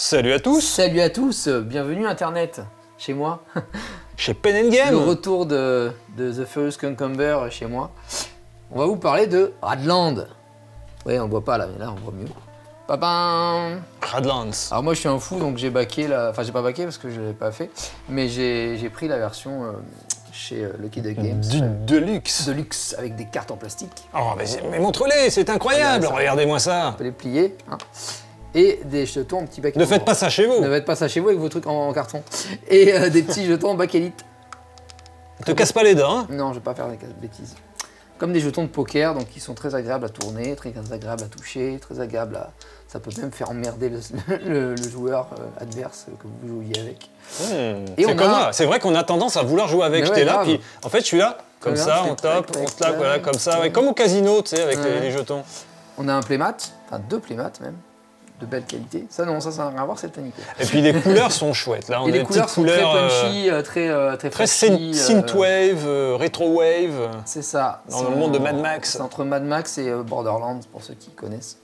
Salut à tous. Salut à tous, bienvenue Internet, chez moi. Chez Pen & Game. Le retour de The Furious Cucumber chez moi. On va vous parler de Radland. Oui, on ne voit pas là, mais là on voit mieux. Papin. Radlands. Alors moi je suis un fou, donc j'ai backé la... Enfin j'ai pas backé parce que je l'ai pas fait, mais j'ai pris la version chez Lucky Duck Games. Du Deluxe. Deluxe, avec des cartes en plastique. Oh, mais montre-les, c'est incroyable, regardez-moi ça. On peut les plier. Hein. Et des jetons en petit bac. Ne faites pas ça chez vous. Ne faites pas ça chez vous avec vos trucs en carton. Et des petits jetons en bakélite. Te casse pas les dents. Hein. Non, je vais pas faire des bêtises. Comme des jetons de poker, donc ils sont très agréables à tourner, très agréables à toucher, très agréables à... Ça peut même faire emmerder le joueur adverse que vous jouiez avec. C'est comme moi, c'est vrai qu'on a tendance à vouloir jouer avec. J'étais là, puis en fait je suis là, comme ça, on tape, on tape, voilà, comme ça, ouais, comme au casino, tu sais, avec les jetons. On a un playmat, enfin 2 playmats même. De belle qualité. Ça non, ça n'a rien à voir, c'est le Tanico. Et puis les couleurs sont chouettes. Là, on et a les couleurs sont très punchy, très synthwave, retrowave. C'est ça. Dans le monde de Mad Max. C'est entre Mad Max et Borderlands, pour ceux qui connaissent.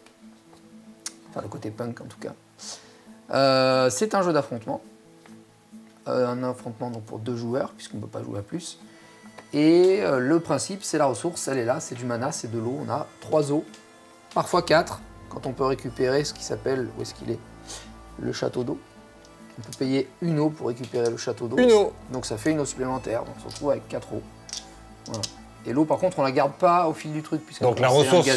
Enfin, le côté punk en tout cas. C'est un jeu d'affrontement. Un affrontement donc, pour 2 joueurs, puisqu'on ne peut pas jouer à plus. Et le principe, c'est la ressource, elle est là, c'est du mana, c'est de l'eau. On a 3 eaux, parfois 4. Quand on peut récupérer ce qui s'appelle, où est-ce qu'il est, le château d'eau. On peut payer 1 eau pour récupérer le château d'eau. 1 eau. Donc ça fait 1 eau supplémentaire, donc on se retrouve avec 4 eaux. Voilà. Et l'eau par contre on la garde pas au fil du truc, puisque donc la ressource,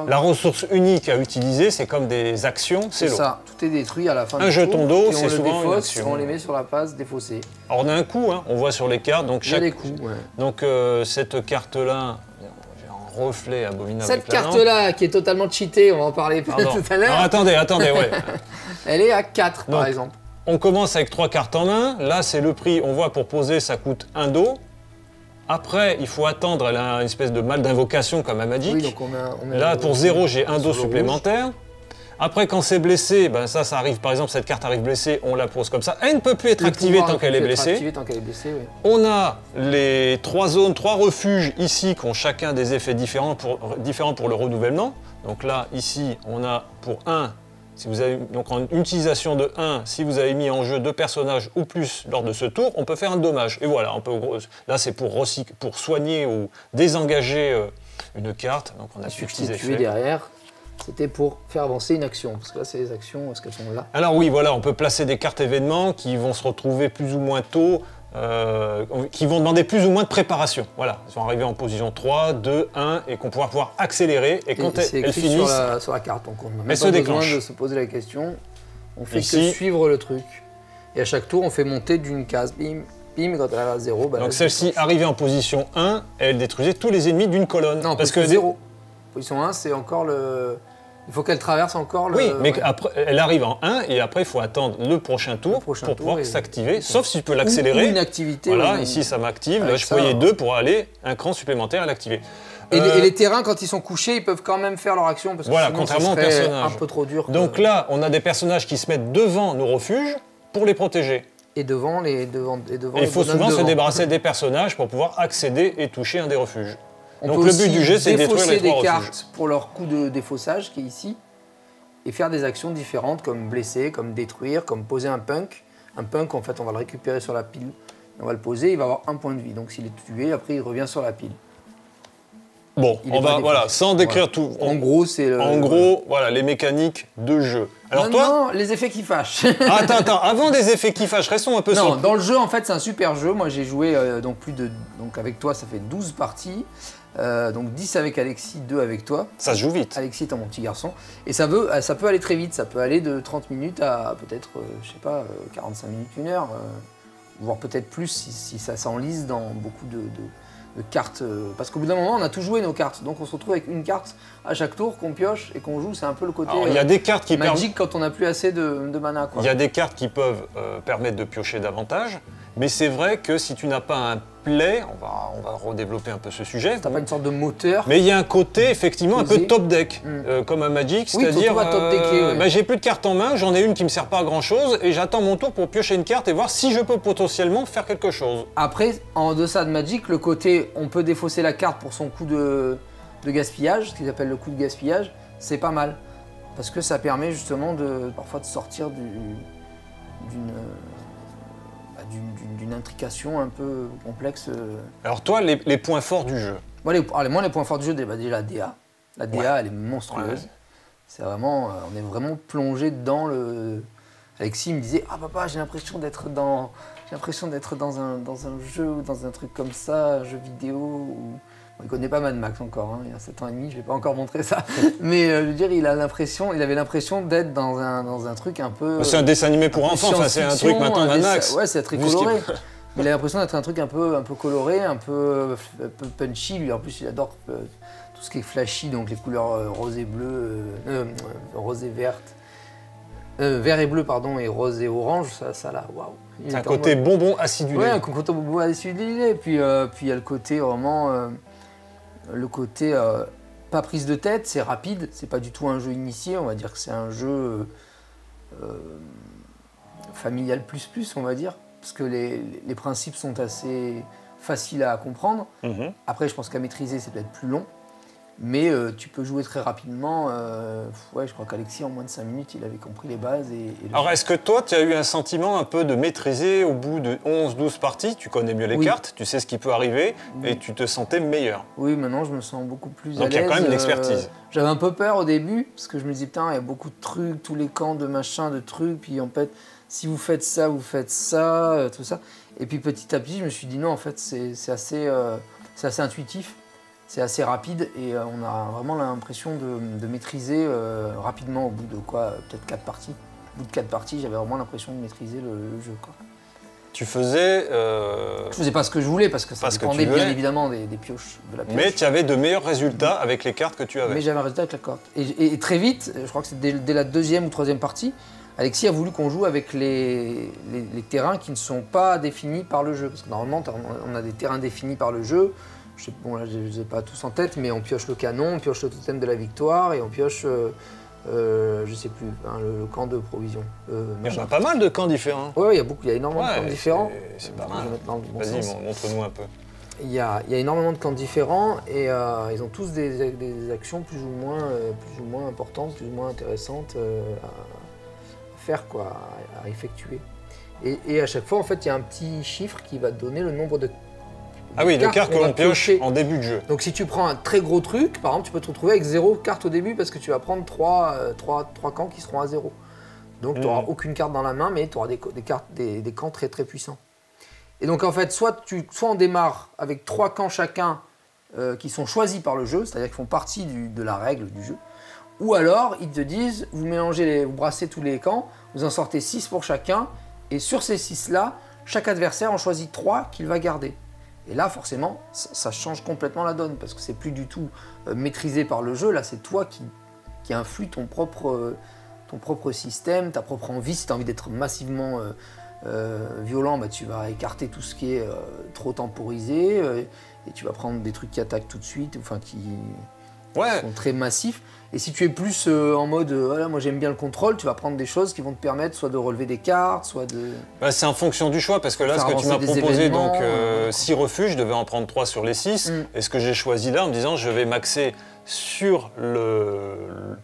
la ressource unique à utiliser, c'est comme des actions, c'est l'eau. C'est ça, tout est détruit à la fin du tour. Un jeton d'eau, c'est souvent une action. On les met sur la passe défaussée. Alors on a un coup, hein, on voit sur les cartes, donc chaque... Il y a des coups, ouais. Donc cette carte-là, reflet abominable. Cette carte-là, qui est totalement cheatée, on va en parler tout à l'heure. Attendez, ouais. Elle est à 4, donc, par exemple. On commence avec 3 cartes en main. Là, c'est le prix. On voit, pour poser, ça coûte 1 d'eau. Après, il faut attendre. Elle a une espèce de mal d'invocation comme à Magic. Oui, donc on met là, pour 0, j'ai 1 d'eau supplémentaire. Après, quand c'est blessé, ben ça arrive, par exemple, cette carte arrive blessée, on la pose comme ça. Elle ne peut plus être activée tant qu'elle est blessée. Oui. On a les 3 zones, 3 refuges ici qui ont chacun des effets différents pour le renouvellement. Donc là, ici, on a pour 1, si vous avez, donc en utilisation de 1, si vous avez mis en jeu 2 personnages ou plus lors de ce tour, on peut faire un dommage. Et voilà, là c'est pour soigner ou désengager une carte. Donc on a substitué derrière. C'était pour faire avancer une action, parce que là, c'est les actions, est-ce qu'elles sont là? Alors oui, voilà, on peut placer des cartes événements qui vont se retrouver plus ou moins tôt, qui vont demander plus ou moins de préparation. Voilà, ils vont arriver en position 3, 2, 1, et qu'on pourra pouvoir accélérer, et quand elles finissent... sur la carte, donc on n'a même pas besoin de se poser la question, on fait que suivre le truc. Et à chaque tour, on fait monter d'une case, bim, bim, quand elle arrive à 0... Bah, donc celle-ci, arrivée en position 1, elle détruisait tous les ennemis d'une colonne. Non, parce que 0. Position 1, c'est encore le... Il faut qu'elle traverse encore le... Oui, mais après, elle arrive en 1 et après, il faut attendre le prochain tour pour pouvoir s'activer, sauf si tu peux l'accélérer. Ou une activité. Voilà, ici, ça m'active. Là, je voyais 2 pour aller un cran supplémentaire à l'activer. Et les terrains, quand ils sont couchés, ils peuvent quand même faire leur action, parce que voilà, sinon, contrairement aux personnages. Un peu trop dur. Donc là, on a des personnages qui se mettent devant nos refuges pour les protéger. Et devant et il faut souvent se débarrasser des personnages pour pouvoir accéder et toucher un des refuges. Donc le but du jeu, c'est de détruire les 3 refuges. Cartes pour leur coup de défaussage qui est ici, et faire des actions différentes comme blesser, comme détruire, comme poser un punk. Un punk, en fait, on va le récupérer sur la pile. On va le poser, il va avoir 1 point de vie. Donc s'il est tué, après il revient sur la pile. Bon, on va, voilà, sans décrire tout. En gros, c'est le... En gros, voilà, les mécaniques de jeu. Alors non, les effets qui fâchent. Attends, avant des effets qui fâchent, restons un peu sur... Non, dans le jeu, en fait, c'est un super jeu. Moi, j'ai joué, donc avec toi, ça fait 12 parties. Donc 10 avec Alexis, 2 avec toi. Ça se joue vite. Alexis étant mon petit garçon. Et ça peut aller très vite, ça peut aller de 30 minutes à peut-être, je sais pas, 45 minutes, 1 heure, voire peut-être plus si ça s'enlise dans beaucoup de cartes. Parce qu'au bout d'un moment, on a tout joué nos cartes. Donc on se retrouve avec une carte à chaque tour qu'on pioche et qu'on joue. C'est un peu le côté il y a des cartes qui Magic quand on n'a plus assez de mana. Il y a des cartes qui peuvent permettre de piocher davantage. Mais c'est vrai que si tu n'as pas un play, on va redévelopper un peu ce sujet. T'as pas une sorte de moteur. Mais il y a un côté effectivement un peu top deck, comme un Magic, c'est-à-dire j'ai plus de cartes en main, j'en ai une qui me sert pas à grand chose et j'attends mon tour pour piocher une carte et voir si je peux potentiellement faire quelque chose. Après, en deçà de Magic, le côté on peut défausser la carte pour son coup de gaspillage, ce qu'ils appellent le coup de gaspillage, c'est pas mal. parce que ça permet justement parfois de sortir d'une intrication un peu complexe. Alors toi, les points forts du jeu? Moi, les points forts du jeu, déjà la DA. La DA, elle est monstrueuse. Ouais. C'est vraiment, on est vraiment plongé dans le... Alexis me disait, ah papa, j'ai l'impression d'être dans un jeu ou dans un truc comme ça, un jeu vidéo. Bon, il ne connaît pas Mad Max encore, hein, il y a 7 ans et demi, je ne vais pas encore montrer ça. Mais je veux dire, il avait l'impression d'être dans un truc un peu... C'est un dessin animé pour enfants, enfin, c'est un truc maintenant Mad Max. Ouais, c'est très coloré. Il a l'impression d'être un truc un peu coloré, un peu punchy. Lui, en plus, il adore tout ce qui est flashy, donc les couleurs rose et bleu, rose et verte. Vert et bleu, pardon, et rose et orange, ça là, waouh. C'est un côté bonbon acidulé. Ouais, un côté bonbon acidulé. Puis il y a le côté vraiment... pas prise de tête, c'est rapide. C'est pas du tout un jeu initié, on va dire que c'est un jeu familial plus, on va dire. Parce que les principes sont assez faciles à comprendre. Après, je pense qu'à maîtriser, c'est peut-être plus long. Mais tu peux jouer très rapidement. Ouais, je crois qu'Alexis, en moins de 5 minutes, il avait compris les bases. Alors, est-ce que toi, tu as eu un sentiment un peu de maîtriser au bout de 11-12 parties? Tu connais mieux les cartes, tu sais ce qui peut arriver, et tu te sentais meilleur. Oui, maintenant, je me sens beaucoup plus à l'aise. Donc, il y a quand même une expertise. J'avais un peu peur au début, parce que je me disais, putain, il y a beaucoup de trucs, tous les camps de machin, de trucs, puis en fait, si vous faites ça, tout ça. Et puis, petit à petit, je me suis dit, non, en fait, c'est assez intuitif. C'est assez rapide et on a vraiment l'impression de maîtriser rapidement au bout de quoi, peut-être 4 parties. Au bout de 4 parties, j'avais vraiment l'impression de maîtriser le jeu, quoi. Tu faisais... Je faisais pas ce que je voulais parce que ça dépendait bien évidemment des pioches, de la pioche. Mais tu avais de meilleurs résultats avec les cartes que tu avais. Mais j'avais un résultat avec la carte. Et très vite, je crois que c'est dès la 2e ou 3e partie, Alexis a voulu qu'on joue avec les terrains qui ne sont pas définis par le jeu. Parce que normalement, on a des terrains définis par le jeu. Bon, là, je ne les ai pas tous en tête, mais on pioche le canon, on pioche le totem de la victoire et on pioche, je sais plus, hein, le camp de provision. Il y en a pas mal de camps différents. Oui, il y a énormément de camps différents. C'est pas mal. Vas-y, montre-nous un peu. Il y a énormément de camps différents et ils ont tous des actions plus ou moins importantes, plus ou moins intéressantes à faire, quoi, à effectuer. Et à chaque fois, en fait, il y a un petit chiffre qui va te donner le nombre de cartes que l'on pioche en début de jeu. Donc si tu prends un très gros truc, par exemple, tu peux te retrouver avec 0 carte au début parce que tu vas prendre 3 camps qui seront à 0. Donc tu n'auras aucune carte dans la main, mais tu auras des camps très très puissants. Et donc en fait, soit on démarre avec 3 camps chacun qui sont choisis par le jeu, c'est-à-dire qu'ils font partie de la règle du jeu, ou alors ils te disent, vous brassez tous les camps, vous en sortez 6 pour chacun, et sur ces 6-là, chaque adversaire en choisit 3 qu'il va garder. Et là, forcément, ça change complètement la donne, parce que c'est plus du tout maîtrisé par le jeu. Là, c'est toi qui influe ton propre système, ta propre envie. Si tu as envie d'être massivement violent, bah, tu vas écarter tout ce qui est trop temporisé, et tu vas prendre des trucs qui attaquent tout de suite, enfin qui sont très massifs. Et si tu es plus en mode voilà, moi j'aime bien le contrôle, tu vas prendre des choses qui vont te permettre soit de relever des cartes, soit de... c'est en fonction du choix, parce que là, ce que tu m'as proposé, donc 6 refuges, je devais en prendre 3 sur les 6. Et ce que j'ai choisi là, en me disant, je vais maxer sur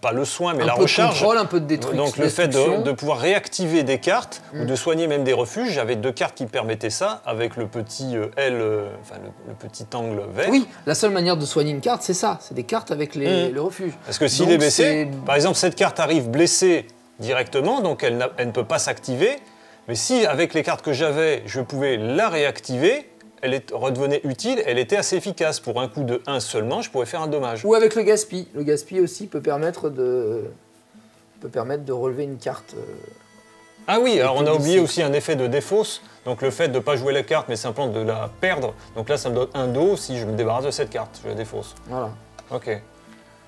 pas le soin, mais la recharge. Un peu de contrôle, un peu de destruction. Donc le fait de pouvoir réactiver des cartes, ou de soigner même des refuges. J'avais 2 cartes qui permettaient ça, avec le petit L, enfin le petit angle vert. Oui, la seule manière de soigner une carte, c'est ça, c'est des cartes avec le refuge. Parce que s'il est blessé, par exemple, cette carte arrive blessée directement, donc elle ne peut pas s'activer. Mais si, avec les cartes que j'avais, je pouvais la réactiver, elle redevenait utile, elle était assez efficace. Pour un coup de 1 seulement, je pouvais faire un dommage. Ou avec le gaspille. Le gaspille aussi peut permettre de relever une carte. Ah oui, alors on a oublié aussi un effet de défausse. Donc le fait de ne pas jouer la carte, mais simplement de la perdre. Donc là, ça me donne un dos si je me débarrasse de cette carte, je la défausse. Voilà. Ok.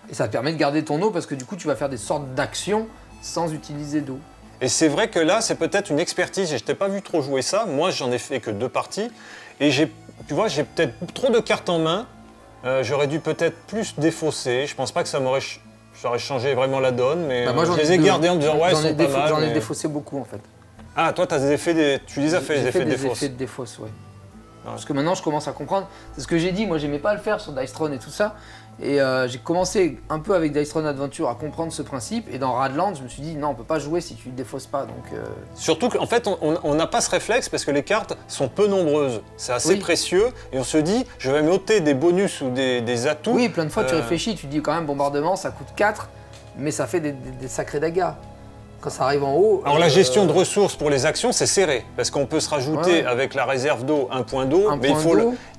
Et ça te permet de garder ton eau parce que du coup, tu vas faire des sortes d'actions sans utiliser d'eau. Et c'est vrai que là, c'est peut-être une expertise. Je t'ai pas vu trop jouer ça. Moi, j'en ai fait que 2 parties. Et tu vois, j'ai peut-être trop de cartes en main. J'aurais dû peut-être plus défausser. Je pense pas que ça m'aurait changé vraiment la donne, mais moi, je les ai gardés en me disant, ouais, ils sont pas mal. J'en ai défaussé beaucoup, en fait. Ah, toi, tu les as fait, tu les as fait, les effets de défausse. Effets de défausse, ouais. Parce que maintenant, je commence à comprendre. C'est ce que j'ai dit, moi, j'aimais pas le faire sur Dice Throne et tout ça. Et j'ai commencé un peu avec Dice Throne Adventure à comprendre ce principe. Et dans Radland, je me suis dit, non, on peut pas jouer si tu ne défausses pas. Donc, Surtout qu'en fait, on n'a pas ce réflexe parce que les cartes sont peu nombreuses. C'est assez précieux. Et on se dit, je vais m'ôter des bonus ou des atouts. Oui, plein de fois, tu réfléchis, tu te dis quand même, bombardement, ça coûte 4, mais ça fait des sacrés dégâts. Quand ça arrive en haut... Alors la gestion de ressources pour les actions, c'est serré, parce qu'on peut se rajouter avec la réserve d'eau un point d'eau, mais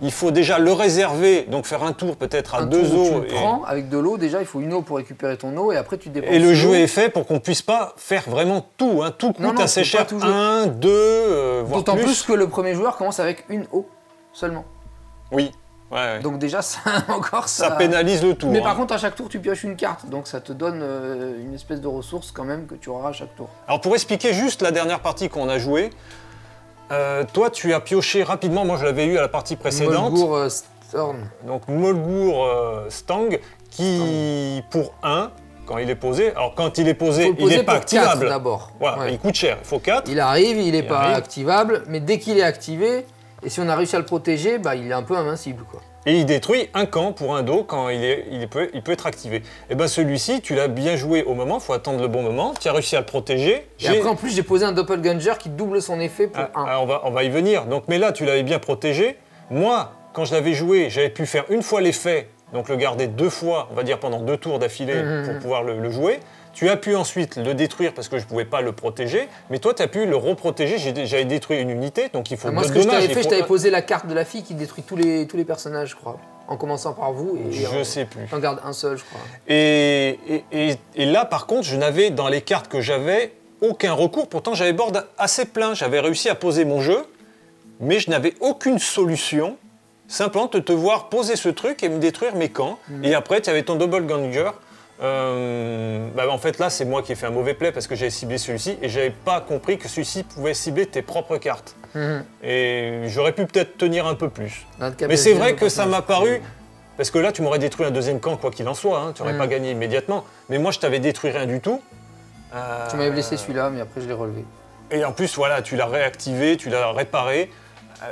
il faut déjà le réserver, donc faire un tour peut-être à 2 eaux. Tu le prends avec de l'eau, déjà il faut une eau pour récupérer ton eau, et après tu dépenses. Et le jeu est fait pour qu'on puisse pas faire vraiment tout, hein. Tout coûte assez cher, 1, 2, voire plus. D'autant plus que le premier joueur commence avec une eau seulement. Oui. Ouais. Donc déjà, ça pénalise le tout. Mais par contre, à chaque tour, tu pioches une carte. Donc ça te donne une espèce de ressource quand même que tu auras à chaque tour. Alors pour expliquer juste la dernière partie qu'on a jouée, toi tu as pioché rapidement, moi je l'avais eu à la partie précédente. Molgur Storm. Donc Molgur Stang qui pour 1, quand il est posé, alors quand il est posé, il n'est pas activable. D'abord. Voilà, il coûte cher, il faut 4. Il arrive, il n'est pas activable, mais dès qu'il est activé, et si on a réussi à le protéger, bah, il est un peu invincible, quoi. Et il détruit un camp pour un dos quand il peut être activé. Et bien celui-ci, tu l'as bien joué au moment, il faut attendre le bon moment, tu as réussi à le protéger. Et après en plus j'ai posé un Doppelganger qui double son effet pour 1. On va y venir. Donc, mais là tu l'avais bien protégé. Moi, quand je l'avais joué, j'avais pu faire une fois l'effet, donc le garder 2 fois, on va dire pendant 2 tours d'affilée pour pouvoir le jouer. Tu as pu ensuite le détruire parce que je ne pouvais pas le protéger, mais toi, tu as pu le reprotéger. J'avais détruit une unité, donc il faut... Moi, ce que je t'avais fait, je t'avais posé la carte de la fille qui détruit tous les personnages, je crois. En commençant par vous. Et je sais plus. T'en gardes un seul, je crois. Et là, par contre, je n'avais, dans les cartes que j'avais, aucun recours. Pourtant, j'avais board assez plein. J'avais réussi à poser mon jeu, mais je n'avais aucune solution. Simplement de te voir poser ce truc et me détruire mes camps. Et après, tu avais ton Doppelganger. En fait là c'est moi qui ai fait un mauvais play parce que j'avais ciblé celui-ci et j'avais pas compris que celui-ci pouvait cibler tes propres cartes. Et j'aurais pu peut-être tenir un peu plus. Mais c'est vrai que ça m'a paru, parce que là tu m'aurais détruit un deuxième camp quoi qu'il en soit, hein, tu n'aurais pas gagné immédiatement. Mais moi je t'avais détruit rien du tout. Tu m'avais blessé celui-là mais après je l'ai relevé. Et en plus voilà, tu l'as réactivé, tu l'as réparé.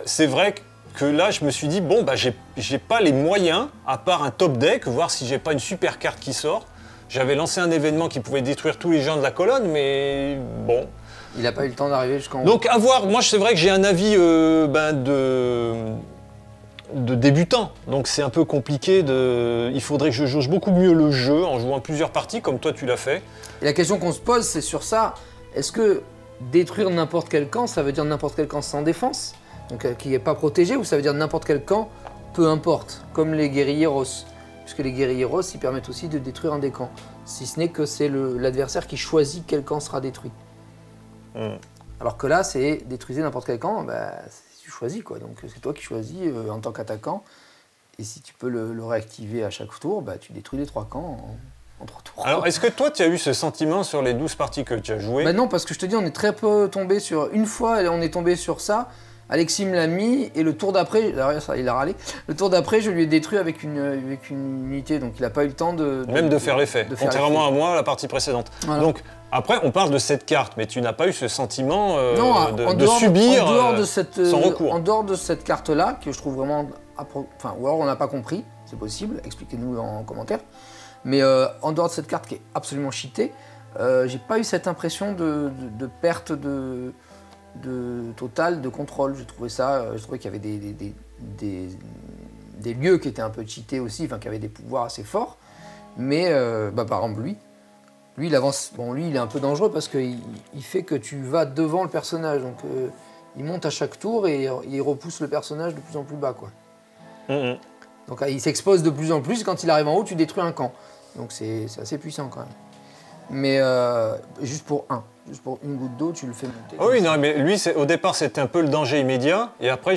C'est vrai que là, je me suis dit, bon, bah, j'ai pas les moyens, à part un top deck, voir si j'ai pas une super carte qui sort. J'avais lancé un événement qui pouvait détruire tous les gens de la colonne, mais bon. Il n'a pas eu le temps d'arriver jusqu'en haut. Donc, à voir. Moi, c'est vrai que j'ai un avis de débutant. Donc, c'est un peu compliqué. Il faudrait que je jauge beaucoup mieux le jeu en jouant plusieurs parties, comme toi, tu l'as fait. Et la question qu'on se pose, c'est sur ça. Est-ce que détruire n'importe quel camp, ça veut dire n'importe quel camp sans défense ? Donc qui n'est pas protégé, ou ça veut dire n'importe quel camp, peu importe, comme les guerrilleros. Puisque les guerrilleros, ils permettent aussi de détruire un des camps. Si ce n'est que c'est l'adversaire qui choisit quel camp sera détruit. Alors que là, c'est détruisez n'importe quel camp, bah, tu choisis quoi. Donc c'est toi qui choisis en tant qu'attaquant. Et si tu peux le réactiver à chaque tour, bah, tu détruis les 3 camps en 3 tours. Alors est-ce que toi, tu as eu ce sentiment sur les 12 parties que tu as jouées ? Bah non, parce que je te dis, on est très peu tombé sur... Une fois, on est tombé sur ça. Alexis me l'a mis et le tour d'après, il a râlé. Le tour d'après, je lui ai détruit avec une unité, donc il n'a pas eu le temps de faire l'effet. Contrairement à moi, à la partie précédente. Voilà. Donc après, on parle de cette carte, mais tu n'as pas eu ce sentiment de subir sans recours. En dehors de cette carte-là, que je trouve vraiment, ou alors on n'a pas compris, c'est possible. Expliquez-nous en commentaire. Mais en dehors de cette carte qui est absolument cheatée, j'ai pas eu cette impression de perte total de contrôle. Je trouvais qu'il y avait des lieux qui étaient un peu cheatés aussi, qui avaient des pouvoirs assez forts. Mais par exemple lui il avance. Bon, lui il est un peu dangereux parce qu'il fait que tu vas devant le personnage, donc il monte à chaque tour et il repousse le personnage de plus en plus bas, quoi. Donc il s'expose de plus en plus. Quand il arrive en haut, tu détruis un camp. Donc c'est assez puissant quand même. Mais juste pour une goutte d'eau, tu le fais monter. Oh oui, non, mais lui, au départ, c'était un peu le danger immédiat. Et après,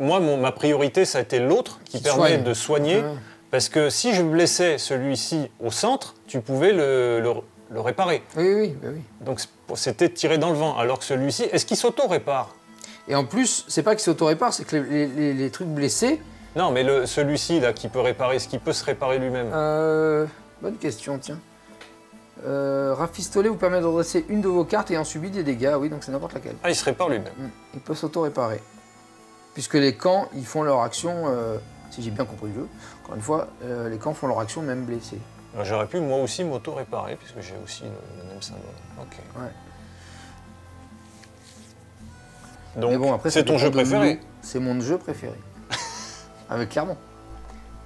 ma priorité, ça a été l'autre qui permet de soigner. Parce que si je blessais celui-ci au centre, tu pouvais le réparer. Oui. Donc c'était tiré dans le vent. Alors que celui-ci, est-ce qu'il s'auto-répare ? Et en plus, c'est pas qu'il s'auto-répare, c'est que les trucs blessés... Non, mais celui-ci, là, qui peut réparer, est-ce qu'il peut se réparer lui-même ? Bonne question, tiens. Rafistoler vous permet de redresser une de vos cartes ayant subi des dégâts, oui, donc c'est n'importe laquelle. Ah, il se répare lui-même. Il peut s'auto-réparer. puisque les camps, ils font leur action, si j'ai bien compris le jeu, encore une fois, les camps font leur action même blessés. J'aurais pu moi aussi m'auto-réparer, puisque j'ai aussi le même symbole. Ok. Ouais. Donc, bon, après, c'est ton jeu préféré? C'est mon jeu préféré. Avec clairement.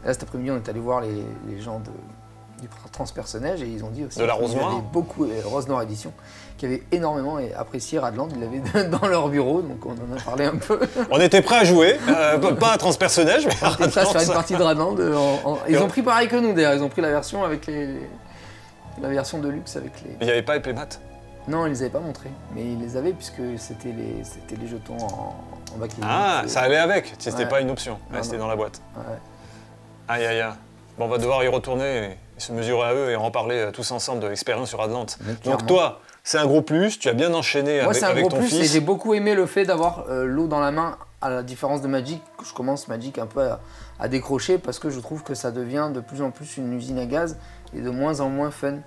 Là, cet après-midi, on est allé voir les gens du transpersonnage et ils ont dit aussi de la Rose Noire. Il y avait beaucoup, Rose Noire Édition, qui avait énormément apprécié Radland. Ils l'avaient dans leur bureau, donc on en a parlé un peu. On était prêts à jouer, pas à transpersonnage, mais à On était prêts à faire une partie de Radland. Ils ont pris pareil que nous d'ailleurs, ils ont pris la version avec la version de luxe avec les. Il n'y avait pas les playmates? Non, ils les avaient pas montrés, mais ils les avaient puisque c'était les jetons en bac. Ah, ça allait avec, c'était pas une option, c'était dans la boîte. Ouais. Aïe aïe aïe. Bon, on va devoir y retourner et se mesurer à eux et en parler tous ensemble de l'expérience sur Atlante. Donc toi, c'est un gros plus, tu as bien enchaîné avec ton fils. Moi, c'est un gros plus et j'ai beaucoup aimé le fait d'avoir l'eau dans la main, à la différence de Magic. Je commence Magic un peu à décrocher parce que je trouve que ça devient de plus en plus une usine à gaz et de moins en moins fun.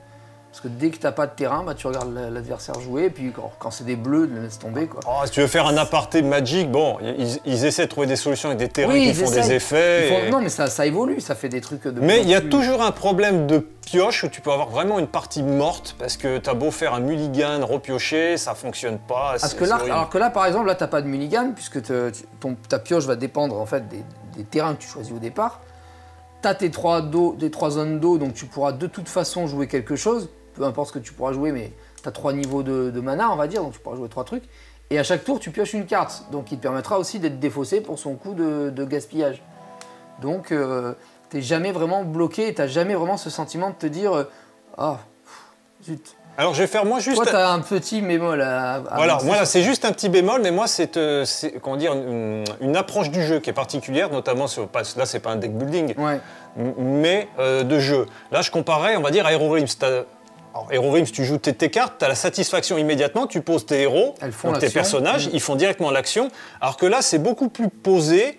Parce que dès que t'as pas de terrain, bah, tu regardes l'adversaire jouer, et puis quand c'est des bleus, tu le laisses tomber. Quoi. Oh, si tu veux faire un aparté Magic, bon, ils essaient de trouver des solutions avec des terrains qui font des effets. Non, mais ça évolue, ça fait des trucs de. Mais il y a toujours un problème de pioche où tu peux avoir vraiment une partie morte, parce que t'as beau faire un mulligan, repiocher, ça fonctionne pas. Alors que là, par exemple, là, t'as pas de mulligan, puisque ta pioche va dépendre en fait des terrains que tu choisis au départ. T'as tes trois zones d'eau, donc tu pourras de toute façon jouer quelque chose. Peu importe ce que tu pourras jouer, mais tu as 3 niveaux de mana, on va dire, donc tu pourras jouer 3 trucs. Et à chaque tour, tu pioches une carte, donc il te permettra aussi d'être défaussé pour son coup de gaspillage. Donc, t'es jamais vraiment bloqué, et t'as jamais vraiment ce sentiment de te dire ah, zut. Alors, je vais faire moi juste... Toi, t'as un petit bémol à voilà, moi là, c'est juste un petit bémol, mais moi, c'est comment dire, une approche du jeu qui est particulière, notamment sur... Là, c'est pas un deck building, ouais. Mais de jeu. Là, je comparais, on va dire, à Hero Realms. Alors, Hero Realms, tu joues tes cartes, tu as la satisfaction immédiatement, tu poses tes héros, donc tes personnages, ils font directement l'action. Alors que là, c'est beaucoup plus posé,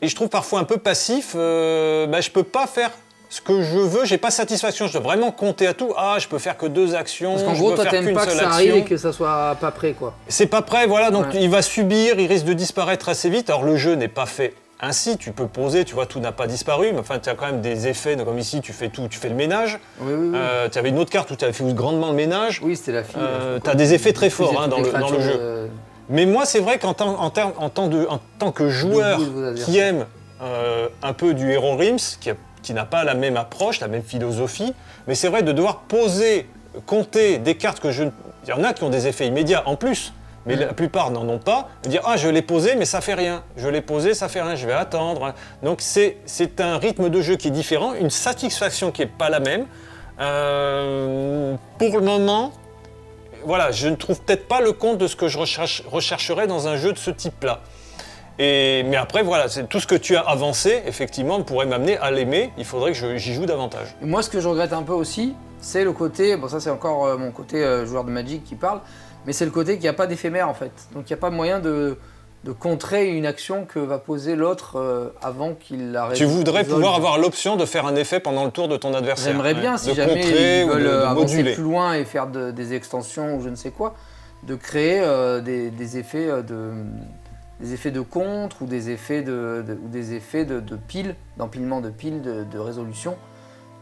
et je trouve parfois un peu passif. Je peux pas faire ce que je veux, j'ai pas satisfaction, je dois vraiment compter à tout. Ah, je peux faire que 2 actions, parce qu'en gros, toi, t'aimes pas que ça arrive et que ça soit pas prêt, quoi. C'est pas prêt, voilà, donc il va subir, il risque de disparaître assez vite. Alors le jeu n'est pas fait ainsi, tu peux poser, tu vois, tout n'a pas disparu, mais enfin, tu as quand même des effets, comme ici, tu fais tout, tu fais le ménage. Oui, oui, oui. Tu avais une autre carte où tu avais fait grandement le ménage. Oui, c'était la fille. Tu as des effets très forts dans le jeu. Mais moi, c'est vrai qu'en tant que joueur qui aime un peu du Hero Realms, qui n'a pas la même approche, la même philosophie, mais c'est vrai de devoir poser, compter des cartes que je... Il y en a qui ont des effets immédiats en plus. Mais la plupart n'en ont pas, dire « Ah, je l'ai posé, mais ça fait rien. Je l'ai posé, ça fait rien, je vais attendre. » Donc c'est un rythme de jeu qui est différent, une satisfaction qui n'est pas la même. Pour le moment, voilà, je ne trouve peut-être pas le compte de ce que je rechercherais dans un jeu de ce type-là. Mais après, voilà, c'est tout ce que tu as avancé, effectivement, pourrait m'amener à l'aimer. Il faudrait que j'y joue davantage. Et moi, ce que je regrette un peu aussi, c'est le côté, bon ça c'est encore mon côté joueur de Magic qui parle, mais c'est le côté qu'il n'y a pas d'éphémère en fait. Donc il n'y a pas moyen de contrer une action que va poser l'autre avant qu'il la résolve. Tu voudrais pouvoir avoir l'option de faire un effet pendant le tour de ton adversaire. J'aimerais bien, si jamais ils veulent avancer plus loin et faire des extensions ou je ne sais quoi, de créer des effets de contre ou des effets de piles, d'empilement de piles, de résolution,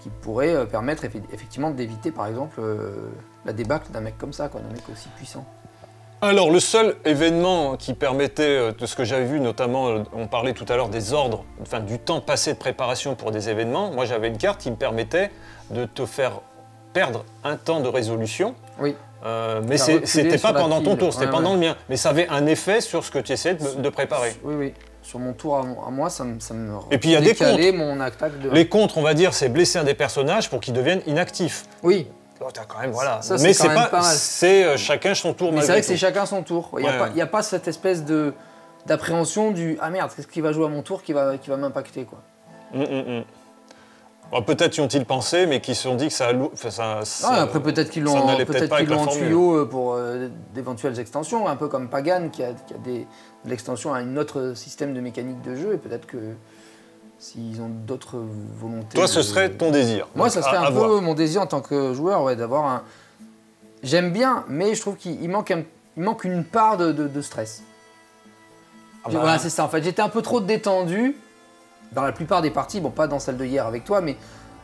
qui pourraient permettre effectivement d'éviter par exemple la débâcle d'un mec comme ça, d'un mec aussi puissant. Alors le seul événement qui permettait, de ce que j'avais vu notamment, on parlait tout à l'heure des ordres, enfin du temps passé de préparation pour des événements, moi j'avais une carte qui me permettait de te faire perdre un temps de résolution. Oui. Mais c'était pas pendant ton tour, c'était pendant le mien. Mais ça avait un effet sur ce que tu essayais de préparer. Oui, oui. Sur mon tour à moi, ça me et puis il y a des contres. Mon attaque de... Les contres, on va dire, c'est blesser un des personnages pour qu'ils deviennent inactifs. Oui. Donc, t'as quand même, voilà. Ça, mais c'est pas mal. C'est chacun son tour. Mais c'est vrai que c'est chacun son tour. Il n'y a pas cette espèce d'appréhension du « Ah merde, qu'est-ce qui va jouer à mon tour qui va m'impacter » quoi. Bon, peut-être y ont-ils pensé, mais qui se sont dit que ça... après, peut-être qu'ils l'ont en tuyau pour d'éventuelles extensions, un peu comme Pagan qui a de l'extension à un autre système de mécanique de jeu, et peut-être que s'ils ont d'autres volontés... Toi, ce serait ton désir. Moi, ça serait un peu mon désir en tant que joueur, d'avoir un... J'aime bien, mais je trouve qu'il manque une part de stress. Ah bah. Voilà, c'est ça. En fait, j'étais un peu trop détendu dans la plupart des parties. Bon, pas dans celle de hier avec toi, mais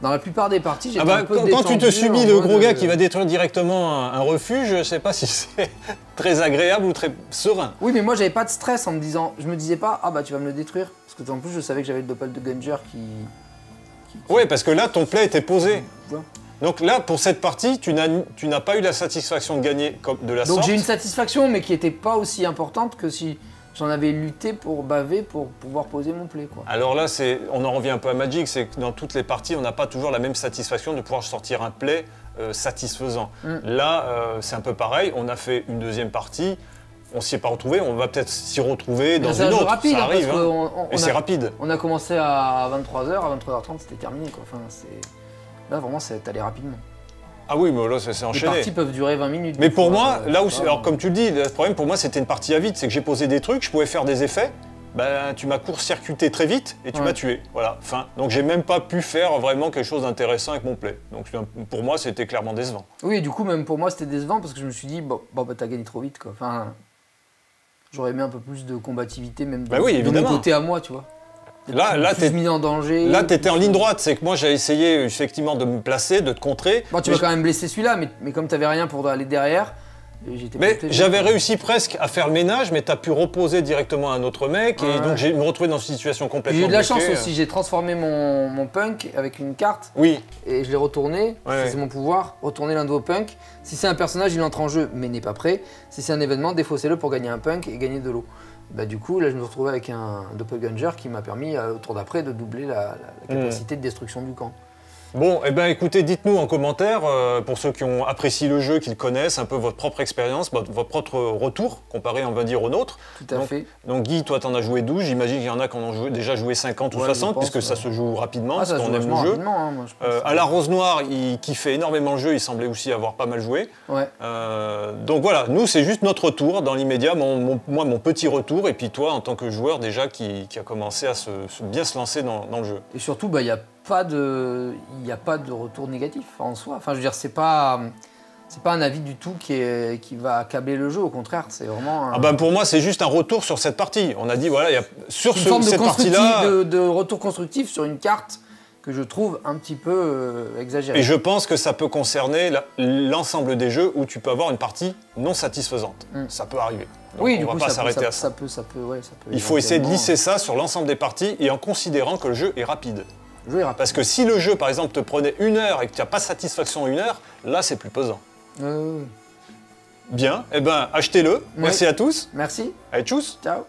dans la plupart des parties, j'étais un peu détendu. Quand tu te subis le gros gars qui va détruire directement un refuge, je sais pas si c'est très agréable ou très serein. Oui, mais moi, j'avais pas de stress en me disant... Je me disais pas, ah bah tu vas me le détruire. Parce que en plus, je savais que j'avais le doppelganger qui... Oui, parce que là, ton play était posé. Voilà. Donc là, pour cette partie, tu n'as pas eu la satisfaction de gagner comme de la sorte. Donc j'ai une satisfaction, mais qui était pas aussi importante que si j'en avais lutté pour baver, pour pouvoir poser mon play, quoi. Alors là, on en revient un peu à Magic, c'est que dans toutes les parties, on n'a pas toujours la même satisfaction de pouvoir sortir un play satisfaisant. Là, c'est un peu pareil, on a fait une deuxième partie, on s'y est pas retrouvé, on va peut-être s'y retrouver dans une autre, rapide, ça arrive, parce et c'est rapide. On a commencé à 23h, à 23h30, c'était terminé, quoi. Enfin, là, vraiment, c'est allé rapidement. Ah oui, mais là, c'est enchaîné. Les parties peuvent durer 20 minutes. Mais pour moi, là où, alors comme tu le dis, le problème pour moi, c'était une partie à vide, c'est que j'ai posé des trucs, je pouvais faire des effets, ben, tu m'as court-circuité très vite et tu m'as tué. Voilà, fin. Donc j'ai même pas pu faire vraiment quelque chose d'intéressant avec mon play. Donc pour moi, c'était clairement décevant. Oui, du coup, même pour moi, c'était décevant parce que je me suis dit, bon bah, t'as gagné trop vite, quoi. Enfin, j'aurais aimé un peu plus de combativité, même de mon côté à moi, tu vois. Là, t'es mis en danger. Là, t'étais en ligne droite. C'est que moi, j'ai essayé effectivement de me placer, de te contrer. Bon, tu m'as quand même blessé celui-là, mais comme t'avais rien pour aller derrière, j'étais. Mais j'avais réussi presque à faire le ménage, mais t'as pu reposer directement un autre mec, et donc j'ai me retrouvé dans une situation complètement. J'ai eu de la chance bloquée. aussi. J'ai transformé mon punk avec une carte. Oui. Et je l'ai retourné. C'est mon pouvoir. Retourner l'un de vos punks. Si c'est un personnage, il entre en jeu, mais n'est pas prêt. Si c'est un événement, défaussez-le pour gagner un punk et gagner de l'eau. Bah, du coup, là, je me retrouvais avec un doppelganger qui m'a permis, au tour d'après, de doubler la capacité de destruction du camp. Bon, eh ben, écoutez, dites-nous en commentaire, pour ceux qui ont apprécié le jeu, qui le connaissent, un peu votre propre expérience, votre propre retour, comparé, on va dire, au nôtre. Tout à fait. Donc Guy, toi, t'en as joué 12, j'imagine qu'il y en a qui en ont déjà joué 50 ou 60, puisque ça se joue rapidement, parce qu'on aime le jeu. Hein, moi, je pense. À la Rose Noire, il kiffait énormément le jeu, il semblait aussi avoir pas mal joué. Ouais. Donc voilà, nous, c'est juste notre retour dans l'immédiat, moi, mon petit retour, et puis toi, en tant que joueur déjà, qui a commencé à bien se lancer dans le jeu. Et surtout, bah, il n'y a pas de retour négatif en soi. Enfin, je veux dire, c'est pas un avis du tout qui va accabler le jeu. Au contraire, c'est vraiment. Ah ben pour moi, c'est juste un retour sur cette partie. On a dit voilà, il y a sur cette partie-là de retour constructif sur une carte que je trouve un petit peu exagérée. Et je pense que ça peut concerner l'ensemble des jeux où tu peux avoir une partie non satisfaisante. Ça peut arriver. Donc oui, on du va coup, pas s'arrêter à ça. Ça peut, il faut essayer de lisser ça sur l'ensemble des parties et en considérant que le jeu est rapide. Parce que si le jeu, par exemple, te prenait 1 heure et que tu n'as pas satisfaction en 1 heure, là, c'est plus pesant. Bien, eh ben, achetez-le. Merci à tous. Merci. Allez, tchuss. Ciao.